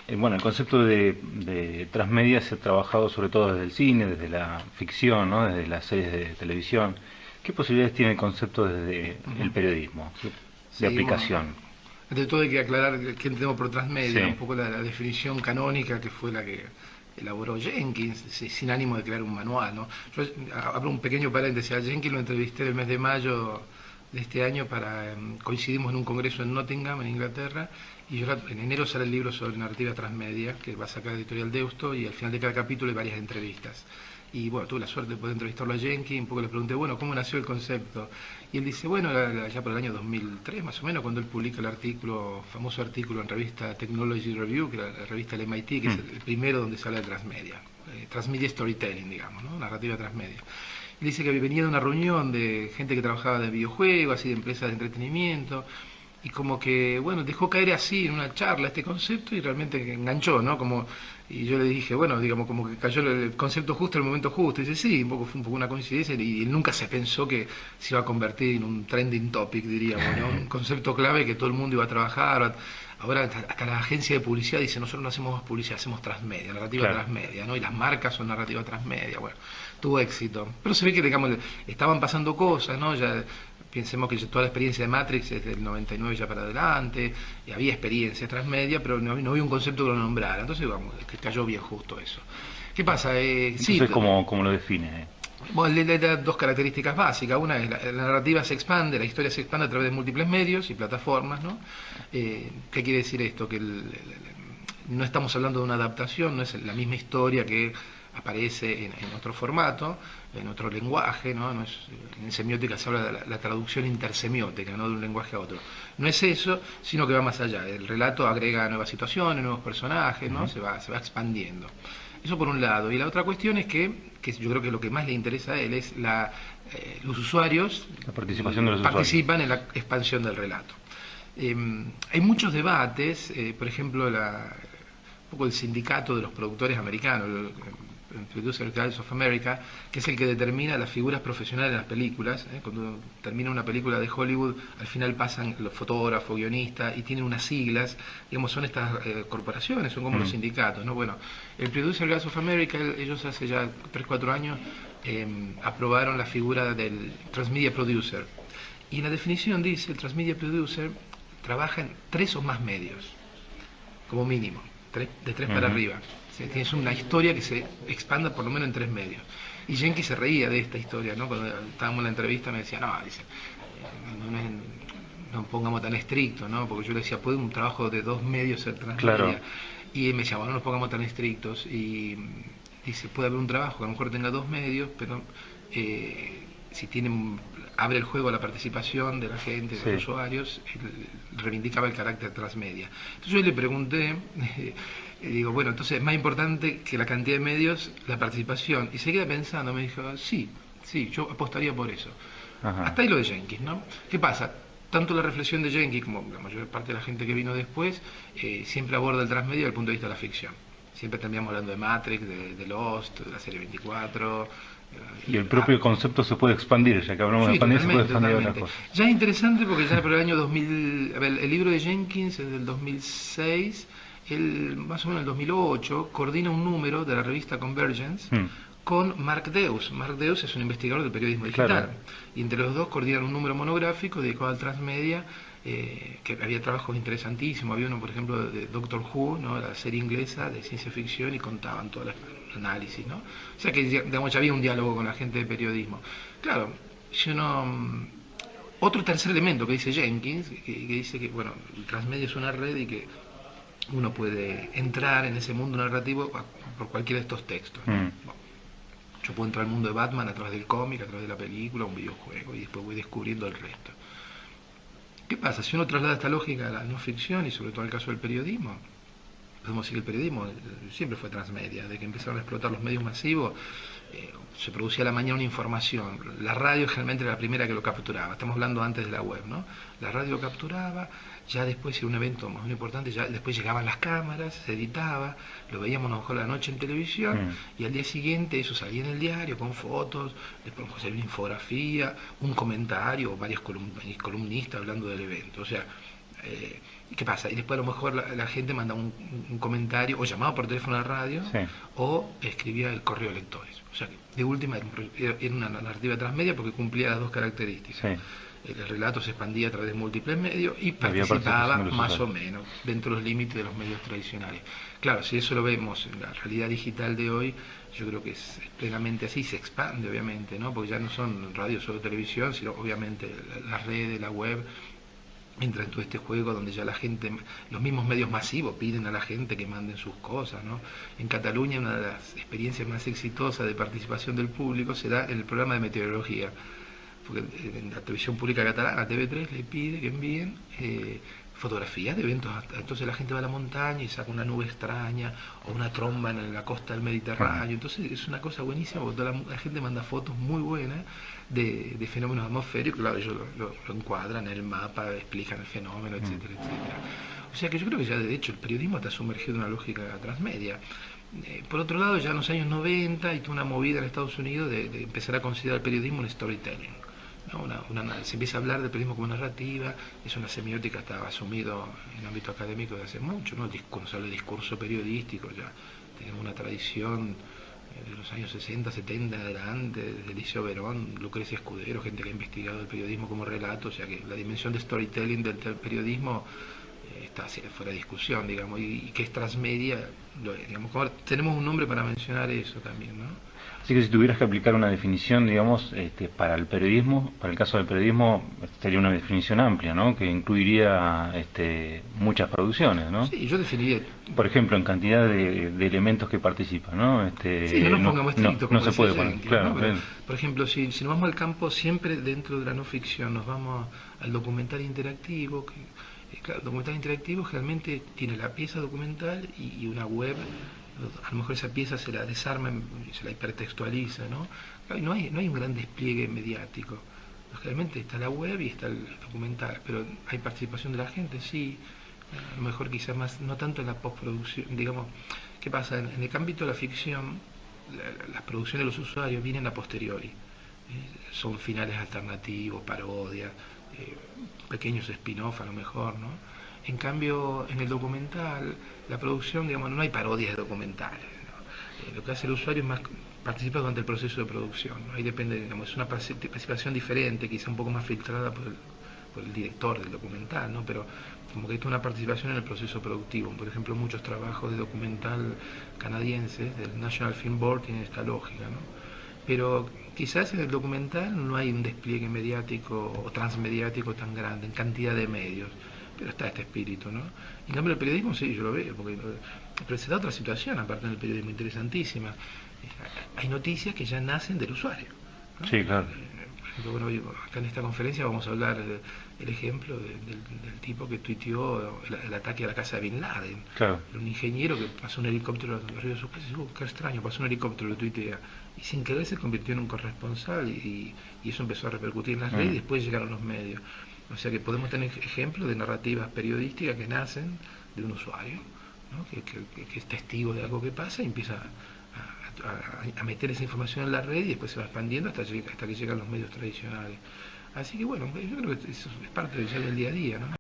Bueno, el concepto de transmedia se ha trabajado sobre todo desde el cine, desde la ficción, ¿no? Desde las series de televisión. ¿Qué posibilidades tiene el concepto desde el Ujú. periodismo de Sí, bueno, aplicación? ante todo hay que aclarar qué entendemos por Sí. transmedia, un poco la definición canónica que fue la que elaboró Jenkins, sin ánimo de crear un manual, ¿no? Yo abro un pequeño paréntesis, a Jenkins lo entrevisté el mes de mayo de este año para, coincidimos en un congreso en Nottingham, en Inglaterra, y yo, en enero sale el libro sobre narrativa transmedia, que va a sacar Editorial Deusto, y al final de cada capítulo hay varias entrevistas. Y bueno, tuve la suerte de poder entrevistarlo a Jenkins, un poco le pregunté, bueno, ¿cómo nació el concepto? Y él dice, bueno, ya por el año 2003 más o menos, cuando él publica el artículo, famoso artículo en revista Technology Review, que era la revista del MIT, que es Mm. el primero donde se habla de transmedia, transmedia storytelling, digamos, ¿no? Narrativa transmedia. Y dice que venía de una reunión de gente que trabajaba de videojuegos, así de empresas de entretenimiento, y como que, bueno, dejó caer así en una charla este concepto y realmente enganchó, ¿no? Como, y yo le dije, bueno, digamos, como que cayó el concepto justo en el momento justo. Y dice, sí, un poco, fue un poco una coincidencia y él nunca se pensó que se iba a convertir en un trending topic, diríamos, ¿no? Un concepto clave que todo el mundo iba a trabajar. Ahora hasta la agencia de publicidad dice, nosotros no hacemos publicidad, hacemos transmedia, narrativa Claro. transmedia, ¿no? Y las marcas son narrativa transmedia, bueno, tuvo éxito. Pero se ve que, digamos, estaban pasando cosas, ¿no? Ya pensemos que toda la experiencia de Matrix es del 99 ya para adelante, y había experiencia transmedia, pero no había un concepto que lo nombrara. Entonces, vamos, que cayó bien justo eso. ¿Qué pasa? Sí, Entonces, ¿cómo lo define? bueno, le da dos características básicas. Una es la narrativa se expande, la historia se expande a través de múltiples medios y plataformas, ¿no? ¿Qué quiere decir esto? Que no estamos hablando de una adaptación, no es la misma historia que aparece en otro formato, en otro lenguaje, ¿no? En semiótica se habla de la traducción intersemiótica, ¿no? De un lenguaje a otro. No es eso, sino que va más allá. El relato agrega nuevas situaciones, nuevos personajes, ¿no? Ujú. Se va expandiendo. Eso por un lado. Y la otra cuestión es que yo creo que lo que más le interesa a él es los usuarios La participación de los usuarios. participan en la expansión del relato. Hay muchos debates, por ejemplo, un poco el sindicato de los productores americanos, el Producer Guild of America, que es el que determina las figuras profesionales de las películas. Cuando termina una película de Hollywood, al final pasan los fotógrafos, guionistas, y tienen unas siglas, digamos, son estas corporaciones, son como los Mm. sindicatos, ¿no? Bueno, el Producer Guild of America, ellos hace ya 3 4 años aprobaron la figura del Transmedia Producer. Y en la definición dice, el Transmedia Producer trabaja en 3 o más medios, como mínimo, de tres para Ujú. arriba. Tienes una historia que se expanda por lo menos en 3 medios. Y Jenkins se reía de esta historia, ¿no? Cuando estábamos en la entrevista me decía, no, dice, no pongamos tan estricto, ¿no? Porque yo le decía, ¿puede un trabajo de 2 medios ser Claro. transmedia? Y él me decía, bueno, no nos pongamos tan estrictos. Y dice, puede haber un trabajo que a lo mejor tenga 2 medios, pero si tienen abre el juego a la participación de la gente, de los Sí. usuarios, reivindicaba el carácter transmedia. Entonces yo le pregunté, digo, bueno, entonces es más importante que la cantidad de medios, la participación. Y se queda pensando, me dijo, sí, sí, yo apostaría por eso. Ajá. Hasta ahí lo de Jenkins, ¿no? ¿Qué pasa? Tanto la reflexión de Jenkins como la mayor parte de la gente que vino después, siempre aborda el transmedia desde el punto de vista de la ficción. Siempre terminamos hablando de Matrix, de Lost, de la serie 24. Y el propio concepto se puede expandir, ya que hablamos de Sí, expandir, se puede totalmente, expandir a otras totalmente. cosas. Ya es interesante porque ya por el año 2000, a ver, el libro de Jenkins es del 2006, él más o menos en el 2008 coordina un número de la revista Convergence Mm. con Mark Deus. Mark Deus es un investigador del periodismo Claro. digital y entre los dos coordinan un número monográfico dedicado al transmedia, que había trabajos interesantísimos. Había uno, por ejemplo, de Doctor Who, ¿no? La serie inglesa de ciencia ficción y contaban todo el análisis, ¿no? O sea que digamos, ya había un diálogo con la gente de periodismo. Claro, yo no... Otro tercer elemento que dice Jenkins, que dice que bueno, el transmedia es una red y que uno puede entrar en ese mundo narrativo por cualquiera de estos textos, ¿no? Mm. Bueno, yo puedo entrar al mundo de Batman a través del cómic, a través de la película, un videojuego, y después voy descubriendo el resto. ¿Qué pasa? Si uno traslada esta lógica a la no ficción y sobre todo al caso del periodismo, podemos decir que el periodismo siempre fue transmedia, de que empezaron a explotar los medios masivos, se producía a la mañana una información, la radio generalmente era la primera que lo capturaba, estamos hablando antes de la web, ¿no? La radio lo capturaba, ya después era un evento más importante, ya después llegaban las cámaras, se editaba, lo veíamos a lo mejor la noche en televisión Mm. y al día siguiente eso salía en el diario con fotos, después salía una infografía, un comentario, o varios columnistas hablando del evento, o sea, ¿Qué pasa? Y después a lo mejor la gente manda un comentario o llamaba por teléfono a la radio Sí, o escribía el correo de lectores. O sea que de última era una narrativa transmedia porque cumplía las dos características. sí. El relato se expandía a través de múltiples medios y Había participaba participación de los más o usuarios. menos dentro de los límites de los medios tradicionales. Claro, si eso lo vemos en la realidad digital de hoy, yo creo que es plenamente así, se expande obviamente, ¿no? Porque ya no son radios o televisión, sino obviamente las redes, la web, entra en todo este juego donde ya la gente, los mismos medios masivos piden a la gente que manden sus cosas, ¿no? En Cataluña una de las experiencias más exitosas de participación del público será en el programa de meteorología, porque en la televisión pública catalana, TV3, le pide que envíen fotografías de eventos, entonces la gente va a la montaña y saca una nube extraña o una tromba en la costa del Mediterráneo, entonces es una cosa buenísima porque toda la gente manda fotos muy buenas de fenómenos atmosféricos, claro, ellos lo encuadran en el mapa, explican el fenómeno, etcétera, etcétera. O sea que yo creo que ya de hecho el periodismo está sumergido en una lógica transmedia. Por otro lado, ya en los años 90 hay una movida en Estados Unidos de empezar a considerar el periodismo un storytelling, ¿no? Se empieza a hablar del periodismo como narrativa, es una semiótica que estaba asumido en el ámbito académico de hace mucho, ¿no? Cuando se habla de discurso periodístico, ya tenemos una tradición de los años 60, 70 en adelante, de Eliseo Verón, Lucrecia Escudero, gente que ha investigado el periodismo como relato, o sea que la dimensión de storytelling del periodismo está fuera de discusión, digamos, y que es transmedia, digamos, tenemos un nombre para mencionar eso también, ¿no? Así que si tuvieras que aplicar una definición, digamos, para el periodismo, para el caso del periodismo, sería una definición amplia, ¿no? Que incluiría muchas producciones, ¿no? Sí, yo definiría. Por ejemplo, en cantidad de elementos que participan, ¿no? Sí, no nos pongamos estrictos, no como se puede decía poner, Jenkins, claro. ¿no? Pero, por ejemplo, si nos vamos al campo, siempre dentro de la no ficción, nos vamos al documental interactivo, claro, el documental interactivo generalmente tiene la pieza documental y una web. A lo mejor esa pieza se la desarma y se la hipertextualiza, ¿no? Claro, y no hay un gran despliegue mediático. Generalmente está la web y está el documental, pero hay participación de la gente, sí. A lo mejor quizás más, no tanto en la postproducción, digamos, ¿qué pasa? En el ámbito de la ficción, las producciones de los usuarios vienen a posteriori. Son finales alternativos, parodias, pequeños spin-off a lo mejor, ¿no? En cambio, en el documental, la producción, digamos, no hay parodias de documentales, ¿no? Lo que hace el usuario es más participar durante el proceso de producción, ¿no? Ahí depende, digamos, es una participación diferente, quizá un poco más filtrada por el director del documental, ¿no? Pero como que hay una participación en el proceso productivo. Por ejemplo, muchos trabajos de documental canadienses, del National Film Board, tienen esta lógica, ¿no? Pero quizás en el documental no hay un despliegue mediático o transmediático tan grande en cantidad de medios, pero está este espíritu, ¿no? Y en cambio el periodismo sí, yo lo veo, porque pero se da otra situación aparte del periodismo interesantísima. Hay noticias que ya nacen del usuario, ¿no? Sí, claro. Por ejemplo, bueno, acá en esta conferencia vamos a hablar del ejemplo del tipo que tuiteó el ataque a la casa de Bin Laden. Claro. Era un ingeniero que pasó un helicóptero arriba de su casa y dice, qué extraño, pasó un helicóptero, lo tuitea. Y sin querer se convirtió en un corresponsal y eso empezó a repercutir en las redes y después llegaron los medios. O sea que podemos tener ejemplos de narrativas periodísticas que nacen de un usuario, ¿no? que es testigo de algo que pasa y empieza a meter esa información en la red y después se va expandiendo hasta que llegan los medios tradicionales. Así que bueno, yo creo que eso es parte ya del día a día, ¿no?